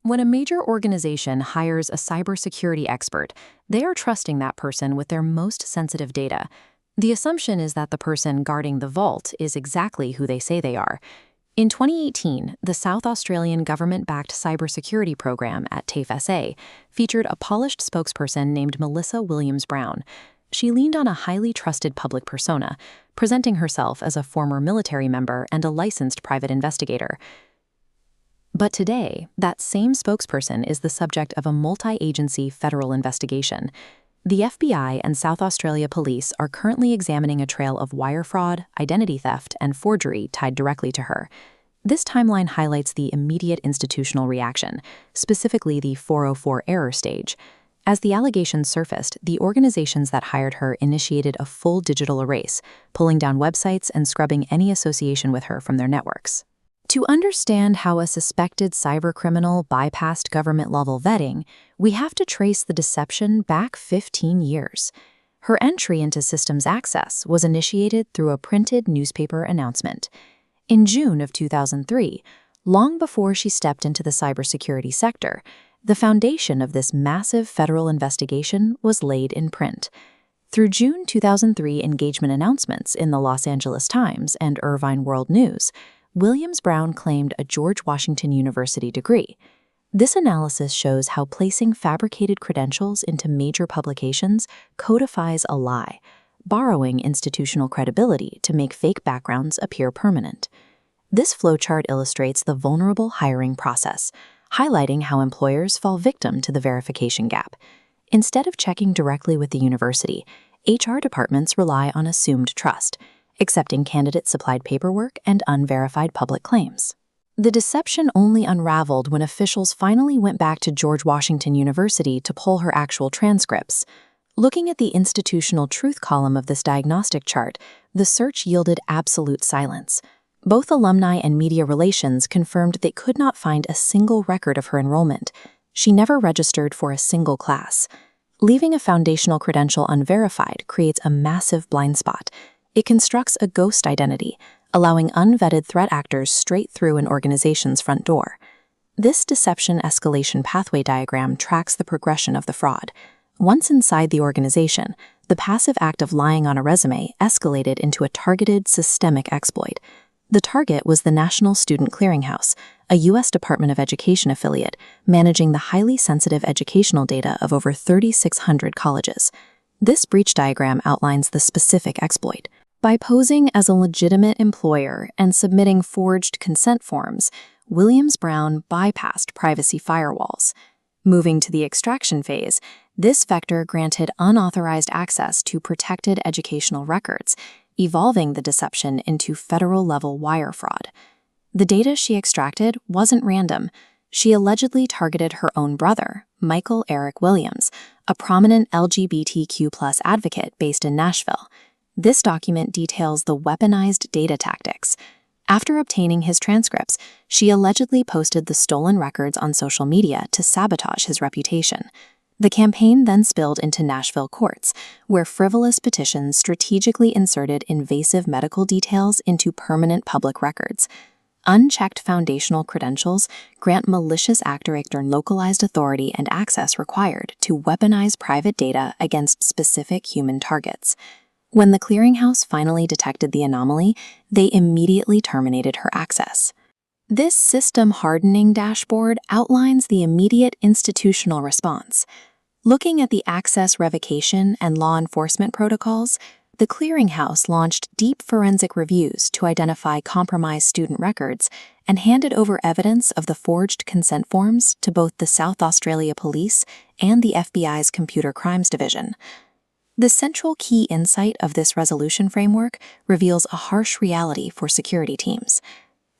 When a major organization hires a cybersecurity expert, they are trusting that person with their most sensitive data. The assumption is that the person guarding the vault is exactly who they say they are. In 2018, the South Australian government-backed cybersecurity program at TAFE SA featured a polished spokesperson named Melissa Williams-Brown. She leaned on a highly trusted public persona, presenting herself as a former military member and a licensed private investigator. But today, that same spokesperson is the subject of a multi-agency federal investigation. The FBI and South Australia Police are currently examining a trail of wire fraud, identity theft, and forgery tied directly to her. This timeline highlights the immediate institutional reaction, specifically the 404 error stage. As the allegations surfaced, the organizations that hired her initiated a full digital erase, pulling down websites and scrubbing any association with her from their networks. To understand how a suspected cybercriminal bypassed government-level vetting, we have to trace the deception back 15 years. Her entry into systems access was initiated through a printed newspaper announcement. In June of 2003, long before she stepped into the cybersecurity sector, the foundation of this massive federal investigation was laid in print. Through June 2003 engagement announcements in the Los Angeles Times and Irvine World News, Williams-Brown claimed a George Washington University degree. This analysis shows how placing fabricated credentials into major publications codifies a lie, borrowing institutional credibility to make fake backgrounds appear permanent. This flowchart illustrates the vulnerable hiring process, highlighting how employers fall victim to the verification gap. Instead of checking directly with the university, HR departments rely on assumed trust, accepting candidate-supplied paperwork and unverified public claims. The deception only unraveled when officials finally went back to George Washington University to pull her actual transcripts. Looking at the institutional truth column of this diagnostic chart, the search yielded absolute silence. Both alumni and media relations confirmed they could not find a single record of her enrollment. She never registered for a single class. Leaving a foundational credential unverified creates a massive blind spot. It constructs a ghost identity, allowing unvetted threat actors straight through an organization's front door. This deception escalation pathway diagram tracks the progression of the fraud. Once inside the organization, the passive act of lying on a resume escalated into a targeted, systemic exploit. The target was the National Student Clearinghouse, a U.S. Department of Education affiliate managing the highly sensitive educational data of over 3,600 colleges. This breach diagram outlines the specific exploit. By posing as a legitimate employer and submitting forged consent forms, Williams-Brown bypassed privacy firewalls. Moving to the extraction phase, this vector granted unauthorized access to protected educational records, evolving the deception into federal-level wire fraud. The data she extracted wasn't random. She allegedly targeted her own brother, Michael Eric Williams, a prominent LGBTQ+ advocate based in Nashville. This document details the weaponized data tactics. After obtaining his transcripts, she allegedly posted the stolen records on social media to sabotage his reputation. The campaign then spilled into Nashville courts, where frivolous petitions strategically inserted invasive medical details into permanent public records. Unchecked foundational credentials grant malicious actor localized authority and access required to weaponize private data against specific human targets. When the clearinghouse finally detected the anomaly, they immediately terminated her access. This system hardening dashboard outlines the immediate institutional response. Looking at the access revocation and law enforcement protocols, the clearinghouse launched deep forensic reviews to identify compromised student records and handed over evidence of the forged consent forms to both the South Australia Police and the FBI's Computer Crimes Division. The central key insight of this resolution framework reveals a harsh reality for security teams.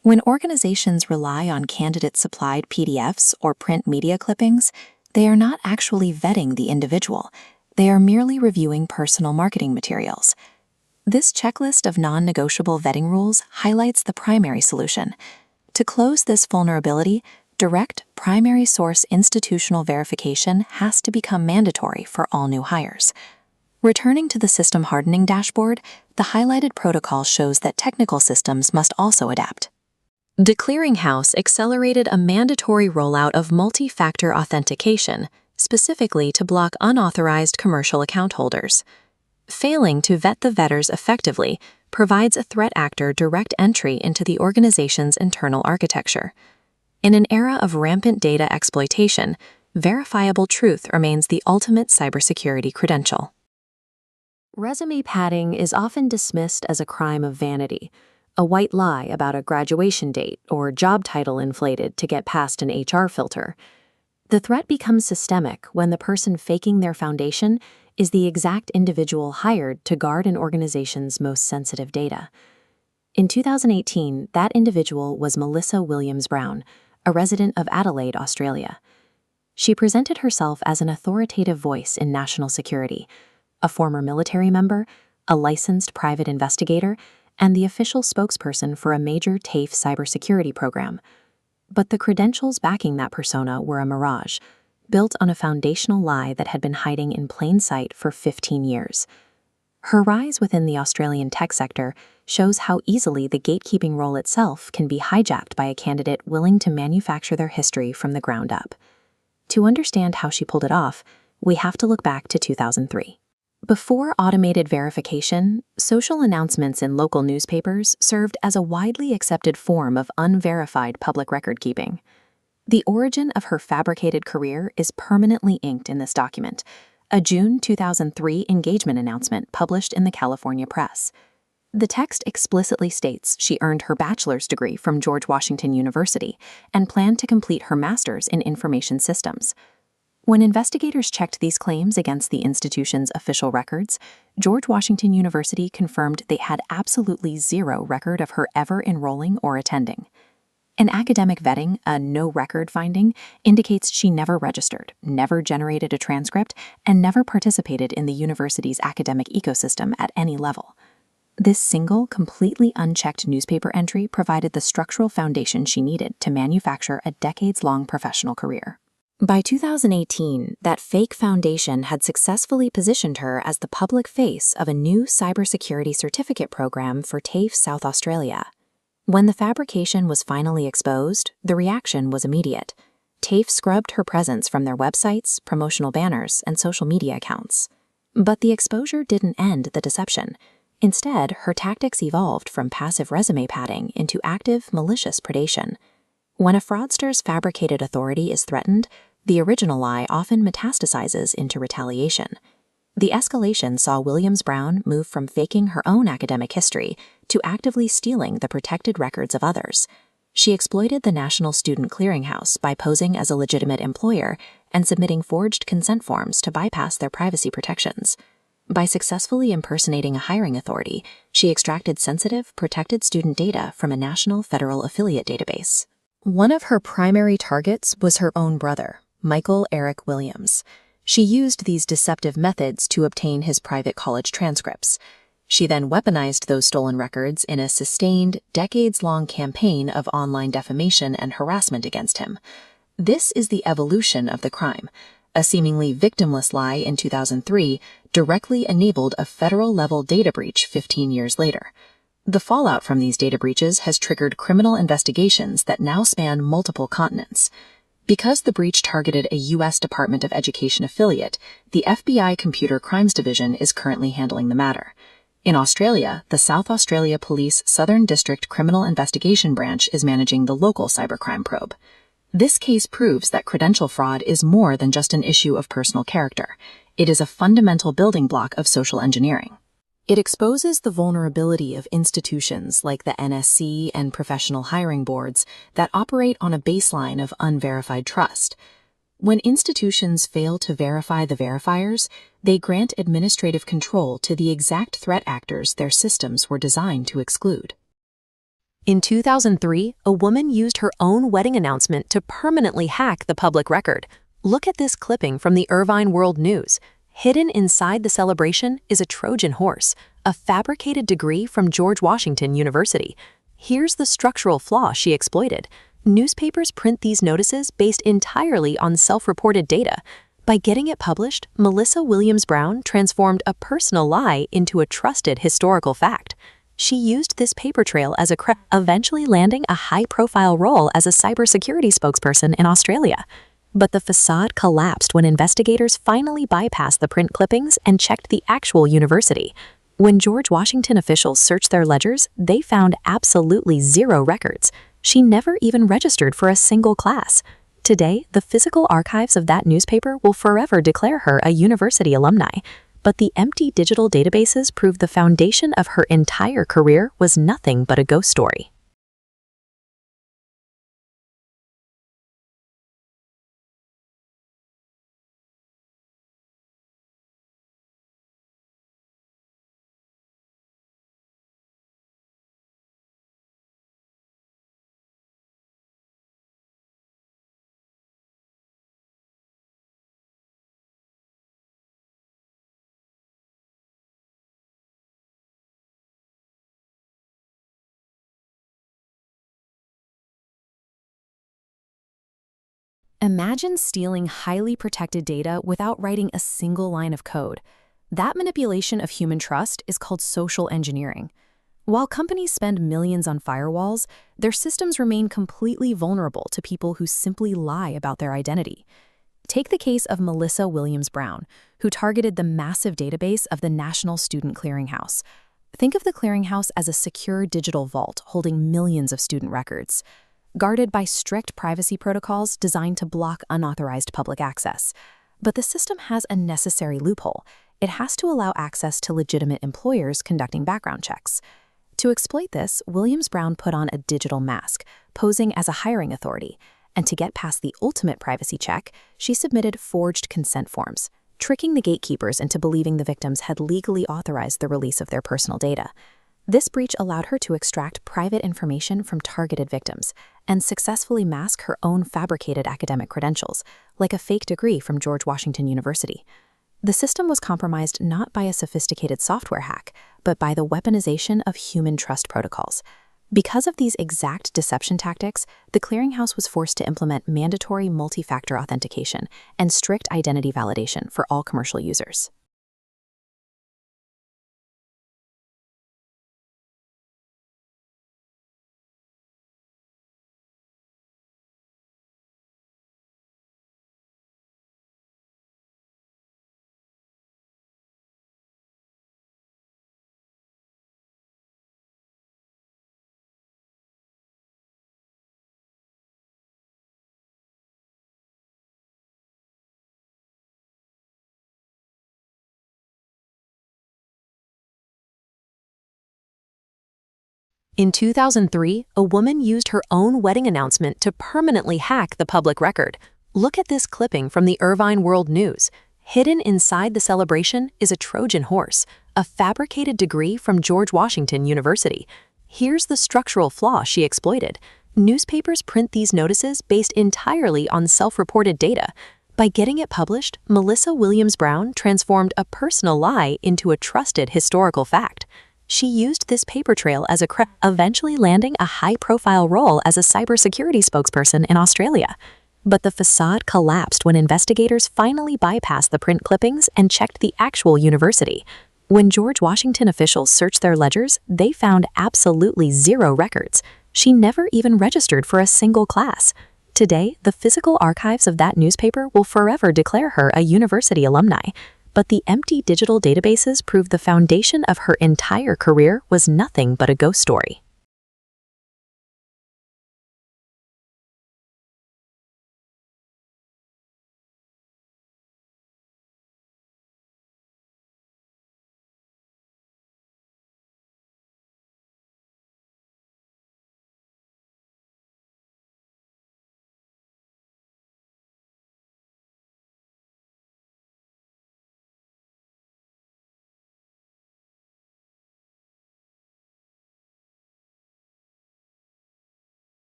When organizations rely on candidate-supplied PDFs or print media clippings, they are not actually vetting the individual. They are merely reviewing personal marketing materials. This checklist of non-negotiable vetting rules highlights the primary solution. To close this vulnerability, direct primary source institutional verification has to become mandatory for all new hires. Returning to the system hardening dashboard, the highlighted protocol shows that technical systems must also adapt. The Clearinghouse accelerated a mandatory rollout of multi-factor authentication, specifically to block unauthorized commercial account holders. Failing to vet the vettors effectively provides a threat actor direct entry into the organization's internal architecture. In an era of rampant data exploitation, verifiable truth remains the ultimate cybersecurity credential. Resume padding is often dismissed as a crime of vanity, a white lie about a graduation date or job title inflated to get past an HR filter. The threat becomes systemic when the person faking their foundation is the exact individual hired to guard an organization's most sensitive data. In 2018, that individual was Melissa Williams-Brown, a resident of Adelaide, Australia. She presented herself as an authoritative voice in national security, a former military member, a licensed private investigator, and the official spokesperson for a major TAFE cybersecurity program. But the credentials backing that persona were a mirage, built on a foundational lie that had been hiding in plain sight for 15 years. Her rise within the Australian tech sector shows how easily the gatekeeping role itself can be hijacked by a candidate willing to manufacture their history from the ground up. To understand how she pulled it off, we have to look back to 2003. Before automated verification, social announcements in local newspapers served as a widely accepted form of unverified public record keeping. The origin of her fabricated career is permanently inked in this document, a June 2003 engagement announcement published in the California Press. The text explicitly states she earned her bachelor's degree from George Washington University and planned to complete her master's in information systems. When investigators checked these claims against the institution's official records, George Washington University confirmed they had absolutely zero record of her ever enrolling or attending. In academic vetting, a no-record finding indicates she never registered, never generated a transcript, and never participated in the university's academic ecosystem at any level. This single, completely unchecked newspaper entry provided the structural foundation she needed to manufacture a decades-long professional career. By 2018, that fake foundation had successfully positioned her as the public face of a new cybersecurity certificate program for TAFE South Australia. When the fabrication was finally exposed, the reaction was immediate. TAFE scrubbed her presence from their websites, promotional banners, and social media accounts. But the exposure didn't end the deception. Instead, her tactics evolved from passive resume padding into active, malicious predation. When a fraudster's fabricated authority is threatened, the original lie often metastasizes into retaliation. The escalation saw Williams-Brown move from faking her own academic history to actively stealing the protected records of others. She exploited the National Student Clearinghouse by posing as a legitimate employer and submitting forged consent forms to bypass their privacy protections. By successfully impersonating a hiring authority, she extracted sensitive, protected student data from a national federal affiliate database. One of her primary targets was her own brother, Michael Eric Williams. She used these deceptive methods to obtain his private college transcripts. She then weaponized those stolen records in a sustained, decades-long campaign of online defamation and harassment against him. This is the evolution of the crime. A seemingly victimless lie in 2003 directly enabled a federal-level data breach 15 years later. The fallout from these data breaches has triggered criminal investigations that now span multiple continents. Because the breach targeted a U.S. Department of Education affiliate, the FBI Computer Crimes Division is currently handling the matter. In Australia, the South Australia Police Southern District Criminal Investigation Branch is managing the local cybercrime probe. This case proves that credential fraud is more than just an issue of personal character. It is a fundamental building block of social engineering. It exposes the vulnerability of institutions like the NSC and professional hiring boards that operate on a baseline of unverified trust. When institutions fail to verify the verifiers, they grant administrative control to the exact threat actors their systems were designed to exclude. In 2003, a woman used her own wedding announcement to permanently hack the public record. Look at this clipping from the Irvine World News. Hidden inside the celebration is a Trojan horse, a fabricated degree from George Washington University. Here's the structural flaw she exploited. Newspapers print these notices based entirely on self-reported data. By getting it published, Melissa Williams-Brown transformed a personal lie into a trusted historical fact. She used this paper trail as a eventually landing a high-profile role as a cybersecurity spokesperson in Australia. But the facade collapsed when investigators finally bypassed the print clippings and checked the actual university. When George Washington officials searched their ledgers, they found absolutely zero records. She never even registered for a single class. Today, the physical archives of that newspaper will forever declare her a university alumni. But the empty digital databases prove the foundation of her entire career was nothing but a ghost story. Imagine stealing highly protected data without writing a single line of code. That manipulation of human trust is called social engineering. While companies spend millions on firewalls, their systems remain completely vulnerable to people who simply lie about their identity. Take the case of Melissa Williams-Brown, who targeted the massive database of the National Student Clearinghouse. Think of the clearinghouse as a secure digital vault holding millions of student records, guarded by strict privacy protocols designed to block unauthorized public access. But the system has a necessary loophole. It has to allow access to legitimate employers conducting background checks. To exploit this, Williams-Brown put on a digital mask, posing as a hiring authority. And to get past the ultimate privacy check, she submitted forged consent forms, tricking the gatekeepers into believing the victims had legally authorized the release of their personal data. This breach allowed her to extract private information from targeted victims and successfully mask her own fabricated academic credentials, like a fake degree from George Washington University. The system was compromised not by a sophisticated software hack, but by the weaponization of human trust protocols. Because of these exact deception tactics, the clearinghouse was forced to implement mandatory multi-factor authentication and strict identity validation for all commercial users. In 2003, a woman used her own wedding announcement to permanently hack the public record. Look at this clipping from the Irvine World News. Hidden inside the celebration is a Trojan horse, a fabricated degree from George Washington University. Here's the structural flaw she exploited. Newspapers print these notices based entirely on self-reported data. By getting it published, Melissa Williams-Brown transformed a personal lie into a trusted historical fact. She used this paper trail as a eventually landing a high-profile role as a cybersecurity spokesperson in Australia. But the facade collapsed when investigators finally bypassed the print clippings and checked the actual university. When George Washington officials searched their ledgers, they found absolutely zero records. She never even registered for a single class. Today, the physical archives of that newspaper will forever declare her a university alumni. But the empty digital databases prove the foundation of her entire career was nothing but a ghost story.